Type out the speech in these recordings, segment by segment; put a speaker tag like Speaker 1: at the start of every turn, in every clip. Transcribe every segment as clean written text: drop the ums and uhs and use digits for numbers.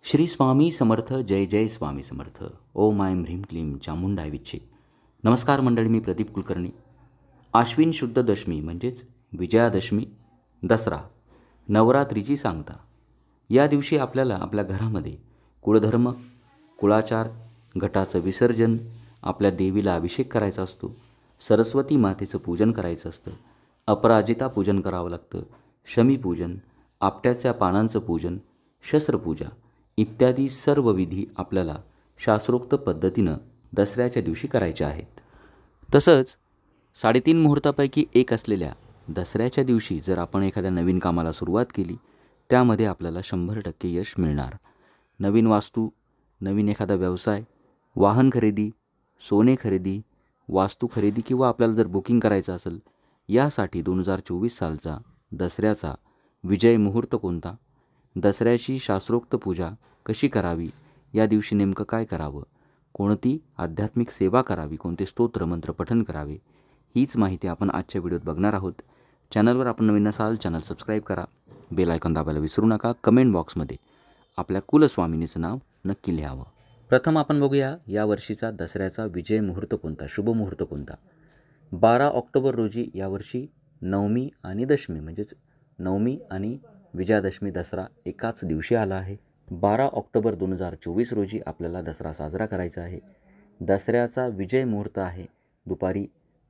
Speaker 1: श्री स्वामी समर्थ. जय जय स्वामी समर्थ. ओम ऐं ह्रीं क्लीं चामुंडाय विच्छे. नमस्कार मंडळी, मी प्रदीप कुलकर्णी. आश्विन शुद्ध दशमी म्हणजेच विजयादशमी, दसरा, नवरात्रीची सांगता. या दिवशी आपल्याला आपल्या घरामध्ये कुळधर्म, कुळाचार, घटाचं विसर्जन, आपल्या देवीला अभिषेक करायचा असतो, सरस्वती मातेचं पूजन करायचं असतं, अपराजिता पूजन करावं लागतं, शमीपूजन, आपट्याच्या पानांचं पूजन, शस्त्रपूजा इत्यादी सर्व विधी आपल्याला शास्त्रोक्त पद्धतीनं दसऱ्याच्या दिवशी करायचे आहेत. तसंच 3.5 मुहूर्तापैकी एक असलेल्या दसऱ्याच्या दिवशी जर आपण एखाद्या नवीन कामाला सुरुवात केली, त्यामध्ये आपल्याला 100% यश मिळणार. नवीन वास्तू, नवीन एखादा व्यवसाय, वाहन खरेदी, सोने खरेदी, वास्तू खरेदी किंवा आपल्याला जर बुकिंग करायचं असेल, यासाठी 2024 सालचा दसऱ्याचा विजय मुहूर्त कोणता, दसऱ्याची शास्त्रोक्त पूजा कशी करावी, या दिवशी नेमकं काय करावं, कोणती आध्यात्मिक सेवा करावी, कोणते स्तोत्र मंत्र पठण करावे, हीच माहिती आपण आजच्या व्हिडिओत बघणार आहोत. चॅनलवर आपण नवीन असाल, चॅनल सबस्क्राईब करा, बेल आयकॉन दाबायला विसरू नका. कमेंट बॉक्समध्ये आपल्या कुलस्वामिनीचं नाव नक्की लिहावं. प्रथम आपण बघूया या वर्षीचा दसऱ्याचा विजय मुहूर्त कोणता, शुभ मुहूर्त कोणता. 12 ऑक्टोबर रोजी यावर्षी नवमी आणि दशमी म्हणजेच नवमी आणि विजयादशमी दसरा एकाच दिवशी आला आहे. 12 ऑक्टोबर 2024 रोजी आपल्याला दसरा साजरा करायचा आहे. दसऱ्याचा विजय मुहूर्त आहे दुपारी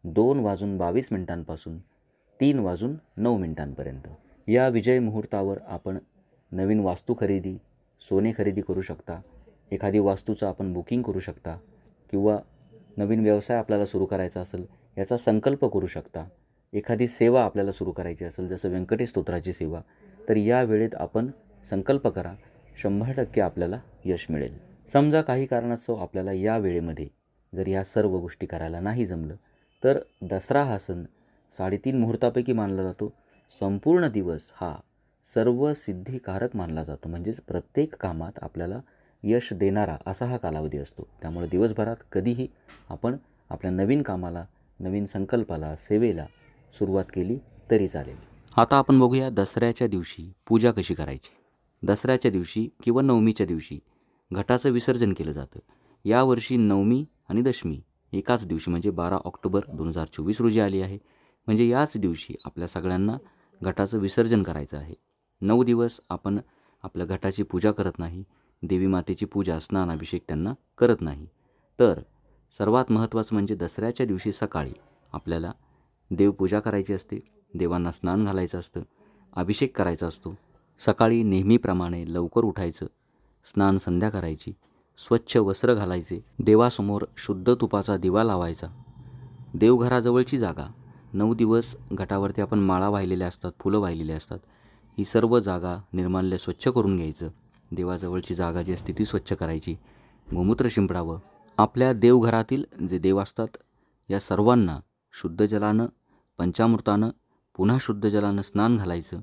Speaker 1: 2:22 3:09 या विजय मुहूर्तावर आपण नवीन वास्तू खरेदी, सोने खरेदी करू शकता, एखादी वास्तूचं आपण बुकिंग करू शकता किंवा नवीन व्यवसाय आपल्याला सुरू करायचा असेल याचा संकल्प करू शकता. एखादी सेवा आपल्याला सुरू करायची असेल, जसं व्यंकटेश स्तोत्राची सेवा, तर या वेळेत आपण संकल्प करा, 100% आपल्याला यश मिळेल. समजा काही कारणास्तव आपल्याला या वेळेमध्ये जर या सर्व गोष्टी करायला नाही जमलं, तर दसरा हा सण 3.5 मुहूर्तापैकी मानला जातो. संपूर्ण दिवस हा सर्व सिद्धिकारक मानला जातो, म्हणजेच प्रत्येक कामात आपल्याला यश देणारा असा हा कालावधी असतो. त्यामुळे दिवसभरात कधीही आपण आपल्या नवीन कामाला, नवीन संकल्पाला, सेवेला सुरुवात केली तरी चालेल. आता आपण बघूया दसऱ्याच्या दिवशी पूजा कशी करायची. दसऱ्याच्या दिवशी किंवा नवमीच्या दिवशी घटाचं विसर्जन केलं जातं. यावर्षी नवमी आणि दशमी एकाच दिवशी म्हणजे 12 ऑक्टोबर 2024 रोजी आली आहे. म्हणजे याच दिवशी आपल्या सगळ्यांना घटाचं विसर्जन करायचं आहे. 9 दिवस आपण आपल्या घटाची पूजा करत नाही, देवी मातेची पूजा, स्नान, अभिषेक त्यांना करत नाही. तर सर्वात महत्त्वाचं म्हणजे दसऱ्याच्या दिवशी सकाळी आपल्याला देवपूजा करायची असते, देवांना स्नान घालायचं असतं, अभिषेक करायचा असतो. सकाळी नेहमीप्रमाणे लवकर उठायचं, स्नान संध्या करायची, स्वच्छ वस्त्र घालायचे, देवासमोर शुद्ध तुपाचा दिवा लावायचा. देवघराजवळची जागा 9 दिवस घटावरती आपण माळा वाहिलेल्या असतात, फुलं वाहिलेली असतात, ही सर्व जागा निर्माल्य स्वच्छ करून घ्यायचं. देवाजवळची जागा जी असते ती स्वच्छ करायची, गोमूत्र शिंपडावं. आपल्या देवघरातील जे देव असतात या सर्वांना शुद्ध जलानं, पंचामृतानं, पुन्हा शुद्ध जलानं स्नान घालायचं.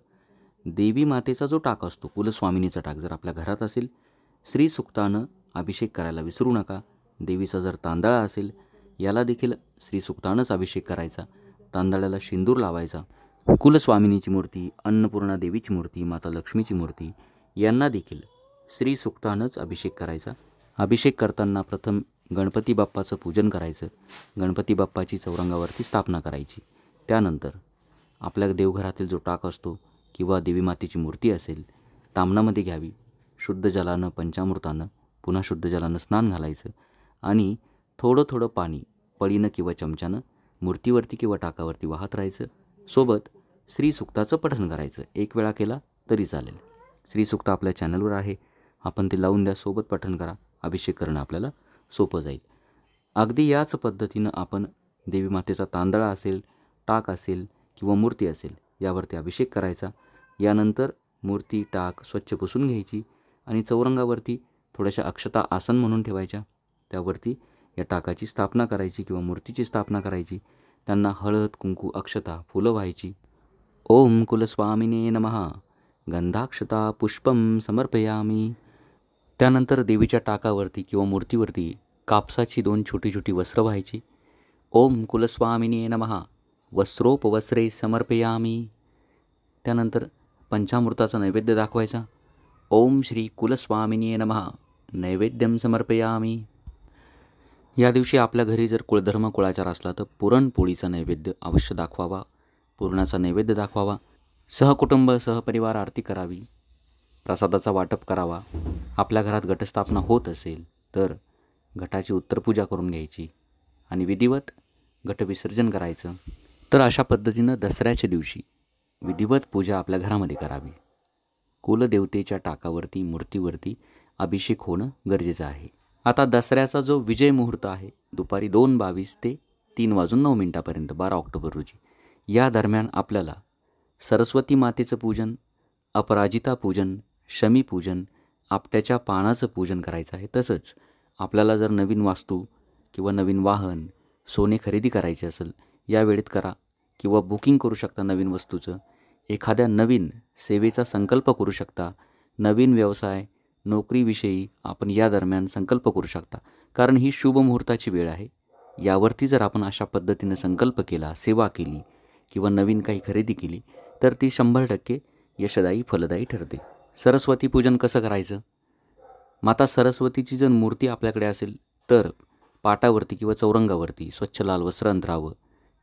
Speaker 1: देवी मातेचा जो टाक असतो, कुलस्वामिनीचा टाक जर आपल्या घरात असेल, श्रीसुक्तानं अभिषेक करायला विसरू नका. देवीचा जर तांदळा असेल, याला देखील श्रीसुक्तानंच अभिषेक करायचा. तांदळाला शेंदूर लावायचा. कुलस्वामिनीची मूर्ती, अन्नपूर्णा देवीची मूर्ती, माता लक्ष्मीची मूर्ती यांना देखील श्रीसुक्तानंच अभिषेक करायचा. अभिषेक करताना प्रथम गणपती बाप्पाचं पूजन करायचं. गणपती बाप्पाची चौरंगावरती स्थापना करायची. त्यानंतर आपल्या देवघरातील जो टाक असतो किंवा देवी मातेची मूर्ती असेल, ताम्हणामध्ये घ्यावी, शुद्ध जलानं, पंचामृतानं, पुन्हा शुद्ध जलानं स्नान घालायचं आणि थोडं थोडं पाणी पळीनं किंवा चमच्यानं मूर्तीवरती किंवा टाकावरती वाहत राहायचं. सोबत श्रीसुक्ताचं पठण करायचं. एक वेळा केला तरी चालेल. श्रीसुक्त आपल्या चॅनलवर आहे, आपण ते लावून द्या, सोबत पठण करा. अभिषेक करणं आपल्याला सोपं जाईल. अगदी याच पद्धतीनं आपण देवी मातेचा तांदळा असेल, टाक असेल किंवा मूर्ती असेल, यावरती अभिषेक करायचा. यानंतर मूर्ती, टाक स्वच्छ पुसून घ्यायची आणि चौरंगावरती थोड्याशा अक्षता आसन म्हणून ठेवायच्या. त्यावरती या टाकाची स्थापना करायची किंवा मूर्तीची स्थापना करायची. त्यांना हळद, कुंकू, अक्षता, फुलं व्हायची. ओम कुलस्वामिने नमः, गंधाक्षता पुष्पम समर्पयामी. त्यानंतर देवीच्या टाकावरती किंवा मूर्तीवरती कापसाची 2 छोटी छोटी वस्त्र व्हायची. ओम कुलस्वामिने नमः, वस्त्रोपवस्त्रे समर्पयामी. त्यानंतर पंचामृताचा नैवेद्य दाखवायचा. ओम श्री कुलस्वामिनी नमः. नैवेद्यम समर्पयामी. या दिवशी आपल्या घरी जर कुळधर्म कुळाचार असला तर पुरणपोळीचा नैवेद्य अवश्य दाखवावा, पुरणाचा नैवेद्य दाखवावा, सहकुटुंब सहपरिवार आरती करावी, प्रसादाचा वाटप करावा. आपल्या घरात घटस्थापना होत असेल तर घटाची उत्तरपूजा करून घ्यायची आणि विधिवत घटविसर्जन करायचं. तर अशा पद्धतीनं दसऱ्याच्या दिवशी विधिवत पूजा आपल्या घरामध्ये करावी. कुलदेवतेच्या टाकावरती मूर्तीवरती अभिषेक होणं गरजेचं आहे. आता दसऱ्याचा जो विजय मुहूर्त आहे दुपारी 2:22 ते 3:09 12 ऑक्टोबर रोजी, या दरम्यान आपल्याला सरस्वती मातेचं पूजन, अपराजिता पूजन, शमी पूजन, आपट्याच्या पानाचं पूजन करायचं आहे. तसंच आपल्याला जर नवीन वास्तू किंवा नवीन वाहन, सोने खरेदी करायचे असेल या वेळेत करा, किंवा बुकिंग करू शकता नवीन वस्तूचं. एखाद्या नवीन सेवेचा संकल्प करू शकता. नवीन व्यवसाय, नोकरीविषयी आपण या दरम्यान संकल्प करू शकता, कारण ही शुभ मुहूर्ताची वेळ आहे. यावरती जर आपण अशा पद्धतीनं संकल्प केला, सेवा केली किंवा नवीन काही खरेदी केली तर ती 100% यशदायी फलदायी ठरते. सरस्वती पूजन कसं करायचं? माता सरस्वतीची जर मूर्ती आपल्याकडे असेल तर पाटावरती किंवा चौरंगावरती स्वच्छ लाल वस्त्र अंथरावं,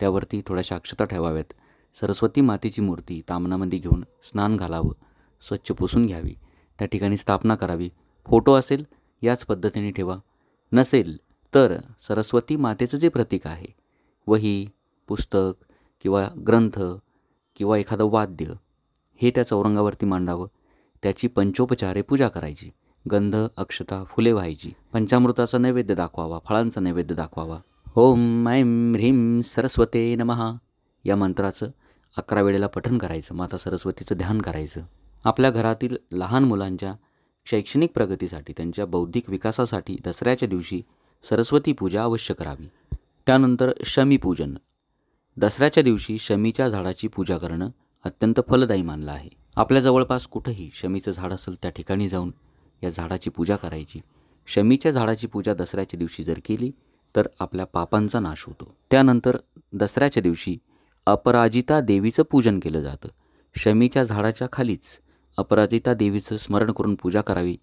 Speaker 1: त्यावरती थोड्याशा अक्षता ठेवाव्यात. सरस्वती मातेची मूर्ती तामणामध्ये घेऊन स्नान घालावं, स्वच्छ पुसून घ्यावी, त्या ठिकाणी स्थापना करावी. फोटो असेल याच पद्धतीने ठेवा, नसेल तर सरस्वती मातेचं जे प्रतीक आहे, वही, पुस्तक किंवा ग्रंथ किंवा एखादं वाद्य, हे त्या चौरंगावरती मांडावं. त्याची पंचोपचारे पूजा करायची. गंध, अक्षता, फुले व्हायची. पंचामृताचा नैवेद्य दाखवावा, फळांचा नैवेद्य दाखवावा. ओम ऐं ह्रीं सरस्वते नमः या मंत्राचं 11 वेळेला पठण करायचं. माता सरस्वतीचं ध्यान करायचं. आपल्या घरातील लहान मुलांच्या शैक्षणिक प्रगतीसाठी, त्यांच्या बौद्धिक विकासासाठी दसऱ्याच्या दिवशी सरस्वती पूजा अवश्य करावी. त्यानंतर शमी पूजन. दसऱ्याच्या दिवशी शमीच्या झाडाची पूजा करणं अत्यंत फलदायी मानलं आहे. आपल्या जवळपास कुठंही शमीचं झाड असेल त्या ठिकाणी जाऊन या झाडाची पूजा करायची. शमीच्या झाडाची पूजा दसऱ्याच्या दिवशी जर केली तर आपल्या पापांचा नाश होतो. त्यानंतर दसऱ्याच्या दिवशी अपराजिता देवीचं पूजन केलं जातं. शमीच्या झाडाच्या खालीच अपराजिता देवीचं स्मरण करून पूजा करावी.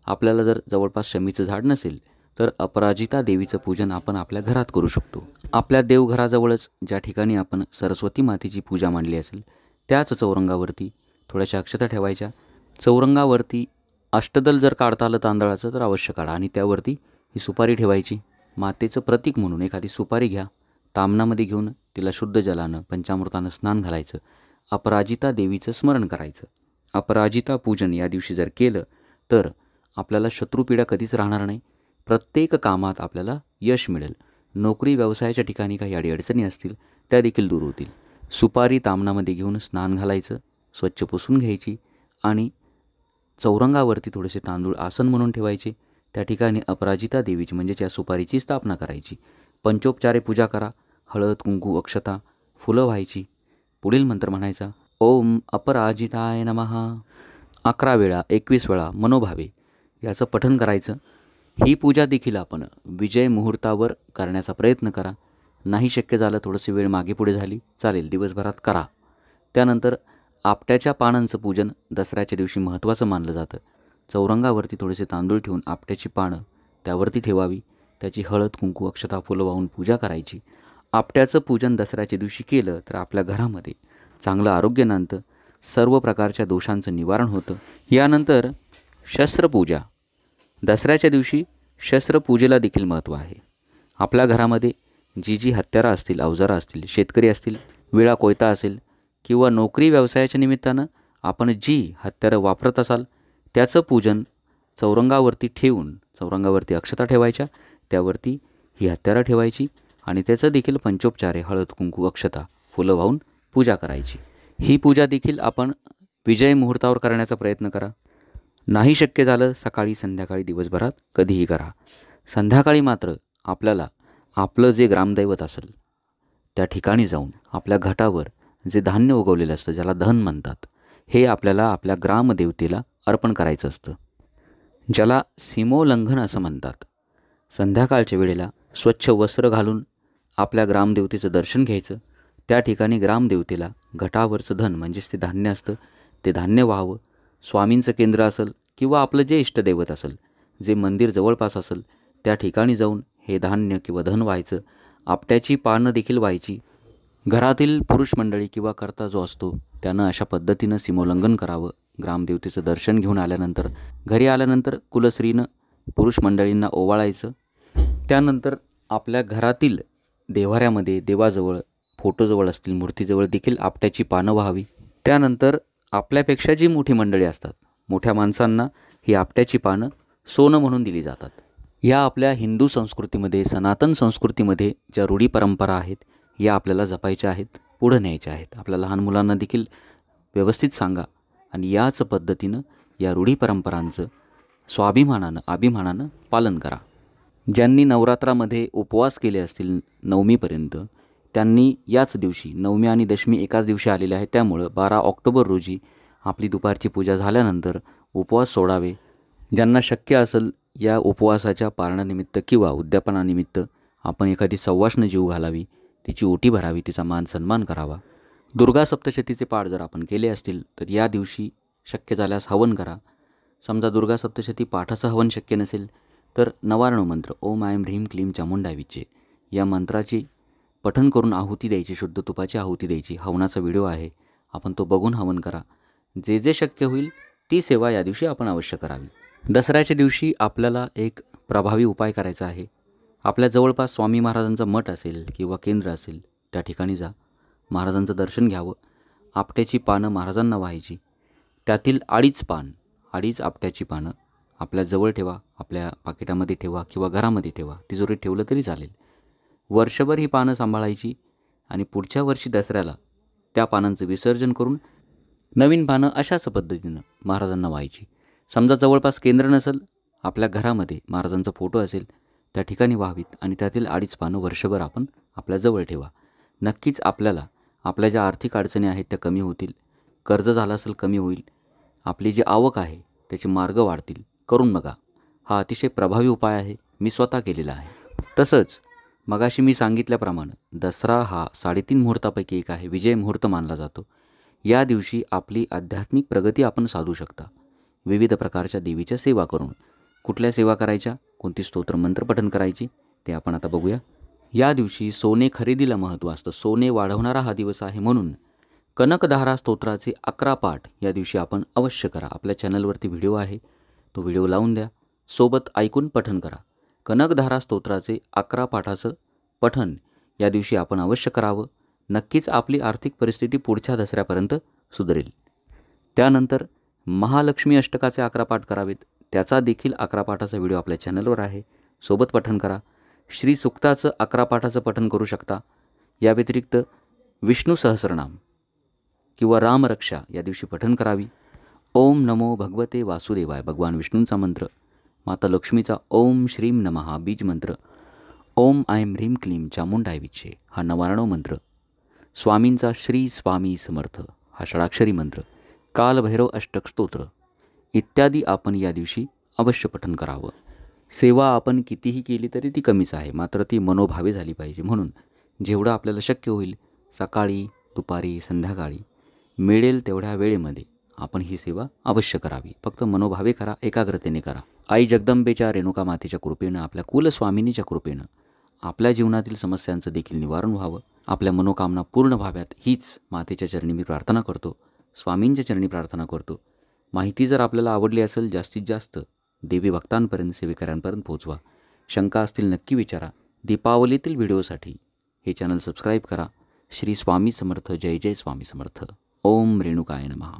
Speaker 1: आपल्याला जर जवळपास शमीचं झाड नसेल तर अपराजिता देवीचं पूजन आपण आपल्या घरात करू शकतो. आपल्या देवघराजवळच ज्या ठिकाणी आपण सरस्वती मातेची पूजा मांडली असेल त्याच चौरंगावरती थोड्याशा अक्षता ठेवायच्या. चौरंगावरती अष्टदल जर काढता आलं तांदळाचं तर अवश्य काढा आणि त्यावरती ही सुपारी ठेवायची. मातेचं प्रतीक म्हणून एखादी सुपारी घ्या, तामणामध्ये घेऊन तिला शुद्ध जलानं पंचामृतानं स्नान घालायचं. अपराजिता देवीचं स्मरण करायचं. अपराजिता पूजन या दिवशी जर केलं तर आपल्याला शत्रुपीडा कधीच राहणार नाही. प्रत्येक कामात आपल्याला यश मिळेल. नोकरी व्यवसायाच्या ठिकाणी काही अडीअडचणी असतील त्या देखील दूर होतील. सुपारी तामणामध्ये घेऊन स्नान घालायचं, स्वच्छ पुसून घ्यायची आणि चौरंगावरती थोडेसे तांदूळ आसन म्हणून ठेवायचे. त्या ठिकाणी अपराजिता देवीची म्हणजेच या सुपारीची स्थापना करायची. पंचोपचारे पूजा करा. हळद, कुंकू, अक्षता, फुलं व्हायची. पुढील मंत्र म्हणायचा, ओम अपराजिताय नमः. 11 वेळा 21 वेळा मनोभावे याचं पठण करायचं. ही पूजा देखील आपण विजय मुहूर्तावर करण्याचा प्रयत्न करा. नाही शक्य झालं, थोडंशी वेळ मागे पुढे झाली चालेल, दिवसभरात करा. त्यानंतर आपट्याच्या पानांचं पूजन दसऱ्याच्या दिवशी महत्त्वाचं मानलं जातं. चौरंगावरती थोडेसे तांदूळ ठेवून आपट्याची पानं त्यावरती ठेवावी. त्याची हळद, कुंकू, अक्षता, फुलं वाहून पूजा करायची. आपट्याचं पूजन दसऱ्याच्या दिवशी केलं तर आपल्या घरामध्ये चांगलं आरोग्य नांदतं, सर्व प्रकारच्या दोषांचं निवारण होतं. यानंतर शस्त्रपूजा. दसऱ्याच्या दिवशी शस्त्रपूजेला देखील महत्त्व आहे. आपल्या घरामध्ये जी हत्यारं असतील, अवजारं असतील, शेतकरी असतील, विळा कोयता असेल किंवा नोकरी व्यवसायाच्या निमित्तानं आपण जी हत्यारं वापरत असाल त्याचं पूजन चौरंगावरती ठेवून, चौरंगावरती अक्षता ठेवायच्या, त्यावरती ही हत्यारं ठेवायची आणि त्याचं देखील पंचोपचारे हळद, कुंकू, अक्षता, फुलं वाहून पूजा करायची. ही पूजा देखील आपण विजय मुहूर्तावर करण्याचा प्रयत्न करा. नाही शक्य झालं सकाळी, संध्याकाळी, दिवसभरात कधीही करा. संध्याकाळी मात्र आपल्याला आपलं जे ग्रामदैवत असेल त्या ठिकाणी जाऊन आपल्या घटावर जे धान्य उगवलेलं असतं, ज्याला धन म्हणतात, हे आपल्याला आपल्या ग्रामदेवतेला अर्पण करायचं असतं, ज्याला सीमोल्लंघन असं म्हणतात. संध्याकाळच्या वेळेला स्वच्छ वस्त्र घालून आपल्या ग्रामदेवतेचं दर्शन घ्यायचं. त्या ठिकाणी ग्रामदेवतेला घटावरचं धन म्हणजेच ते धान्य असतं ते धान्य व्हावं. स्वामींचं केंद्र असेल किंवा आपलं जे इष्टदैवत असेल, जे मंदिर जवळपास असेल त्या ठिकाणी जाऊन हे धान्य किंवा धन व्हायचं. आपट्याची पानं देखील व्हायची. घरातील पुरुष मंडळी किंवा कर्ता जो असतो त्यानं अशा पद्धतीनं सीमोल्लंघन करावं. ग्रामदेवतेचं दर्शन घेऊन आल्यानंतर घरी आल्यानंतर कुलस्त्रीनं पुरुष मंडळींना ओवाळायचं. त्यानंतर आपल्या घरातील देव्हाऱ्यामध्ये देवाजवळ, फोटोजवळ असतील, मूर्तीजवळ देखील आपट्याची पानं व्हावी. त्यानंतर आपल्यापेक्षा जी मोठी मंडळी असतात, मोठ्या माणसांना ही आपट्याची पानं सोनं म्हणून दिली जातात. या आपल्या हिंदू संस्कृतीमध्ये, सनातन संस्कृतीमध्ये ज्या रूढी परंपरा आहेत या आपल्याला जपायच्या आहेत, पुढे न्यायच्या आहेत. आपल्या लहान मुलांना देखील व्यवस्थित सांगा आणि याच पद्धतीनं या रूढी परंपरांचं अभिमानानं पालन करा. ज्यांनी नवरात्रामध्ये उपवास केले असतील 9मीपर्यंत, त्यांनी याच दिवशी, 9मी आणि दशमी एकाच दिवशी आलेले आहे, त्यामुळं 12 ऑक्टोबर रोजी आपली दुपारची पूजा झाल्यानंतर उपवास सोडावे. ज्यांना शक्य असेल या उपवासाच्या पारणानिमित्त किंवा उद्यापनानिमित्त आपण एखादी सवाष्ण जीव घालावी, तिची ओटी भरावी, तिचा मान सन्मान करावा. दुर्गा सप्तशतीचे पाठ जर आपण केले असतील तर या दिवशी शक्य झाल्यास हवन करा. समजा दुर्गा सप्तशती पाठाचं हवन शक्य नसेल तर नवारणव मंत्र ओम ऐं ह्रीं क्लीं चामुंडाय विचे या मंत्राची पठण करून आहुती द्यायची, शुद्ध तुपाची आहुती द्यायची. हवनाचा व्हिडिओ आहे, आपण तो बघून हवन करा. जे जे शक्य होईल ती सेवा या दिवशी आपण अवश्य करावी. दसऱ्याच्या दिवशी आपल्याला एक प्रभावी उपाय करायचा आहे. आपल्या जवळपास स्वामी महाराजांचा मठ असेल किंवा केंद्र असेल त्या ठिकाणी जा, महाराजांचं दर्शन घ्यावं. आपट्याची पानं महाराजांना व्हायची. त्यातील 2.5 आपट्याची पानं आपल्या जवळ ठेवा, आपल्या पाकिटामध्ये ठेवा किंवा घरामध्ये ठेवा, तिजोरीत ठेवलं तरी चालेल. वर्षभर ही पानं सांभाळायची आणि पुढच्या वर्षी दसऱ्याला त्या पानांचं विसर्जन करून नवीन पानं अशाच पद्धतीनं महाराजांना व्हायची. समजा जवळपास केंद्र नसेल, आपल्या घरामध्ये महाराजांचा फोटो असेल त्या ठिकाणी व्हावीत आणि त्यातील 2.5 पानं वर्षभर आपण आपल्याजवळ ठेवा. नक्कीच आपल्याला आपल्या ज्या आर्थिक अडचणी आहेत त्या कमी होतील. कर्ज झालं असेल कमी होईल. आपली जी आवक आहे त्याचे मार्ग वाढतील. करून बघा. हा अतिशय प्रभावी उपाय आहे, मी स्वतः केलेला आहे. तसंच मगाशी मी सांगितल्याप्रमाणे दसरा हा 3.5 मुहूर्तापैकी एक आहे, विजय मुहूर्त मानला जातो. या दिवशी आपली आध्यात्मिक प्रगती आपण साधू शकता. विविध प्रकारच्या देवीच्या सेवा करून. कुठल्या सेवा करायच्या, कोणती स्तोत्र मंत्र पठण करायची ते आपण आता बघूया. या दिवशी सोने खरेदीला महत्त्व असतं. सोने वाढवणारा हा दिवस आहे, म्हणून कनकधारा स्तोत्राचे 11 पाठ या दिवशी आपण अवश्य करा. आपल्या चॅनलवरती व्हिडिओ आहे, तो व्हिडिओ लावून द्या, सोबत ऐकून पठण करा. कनकधारा स्तोत्राचे 11 पाठाचं पठण या दिवशी आपण अवश्य करावं. नक्कीच आपली आर्थिक परिस्थिती पुढच्या दसऱ्यापर्यंत सुधारेल. त्यानंतर महालक्ष्मी अष्टकाचे 11 पाठ करावेत. त्याचा देखील 11 पाठाचा व्हिडिओ आपल्या चॅनलवर आहे, सोबत पठण करा. श्री सुक्ताचं 11 पाठाचं पठण करू शकता. या व्यतिरिक्त विष्णू सहस्रनाम किंवा रामरक्षा या दिवशी पठण करावी. ओम नमो भगवते वासुदेवाय भगवान विष्णूंचा मंत्र, माता लक्ष्मीचा ओम श्रीं नमः बीज मंत्र, ओम ऐं ह्रीं क्लीं चामुंडाय विचे हा नवारणव मंत्र, स्वामींचा श्री स्वामी समर्थ हा षडाक्षरी मंत्र, कालभैरव अष्टक स्तोत्र इत्यादी आपण या दिवशी अवश्य पठण करावं. सेवा आपण कितीही केली तरी ती कमीच आहे, मात्र ती मनोभावे झाली पाहिजे. म्हणून जेवढं आपल्याला शक्य होईल सकाळी, दुपारी, संध्याकाळी मिळेल तेवढ्या वेळेमध्ये आपण ही सेवा अवश्य करावी. फक्त मनोभावे करा, एकाग्रतेने करा. आई जगदंबेच्या, रेणुका मातेच्या कृपेनं, आपल्या कुलस्वामिनीच्या कृपेनं आपल्या जीवनातील समस्यांचं देखील निवारण व्हावं, आपल्या मनोकामना पूर्ण व्हाव्यात हीच मातेच्या चरणी मी प्रार्थना करतो, स्वामींच्या चरणी प्रार्थना करतो. माहिती जर आपल्याला आवडली असेल जास्तीत जास्त देवी भक्तांपर्यंत, सेवेकऱ्यांपर्यंत पोहोचवा. शंका असतील नक्की विचारा. दीपावलीतील व्हिडिओसाठी हे चॅनल सबस्क्राईब करा. श्री स्वामी समर्थ. जय जय स्वामी समर्थ. ओम रेणुकाय नमः.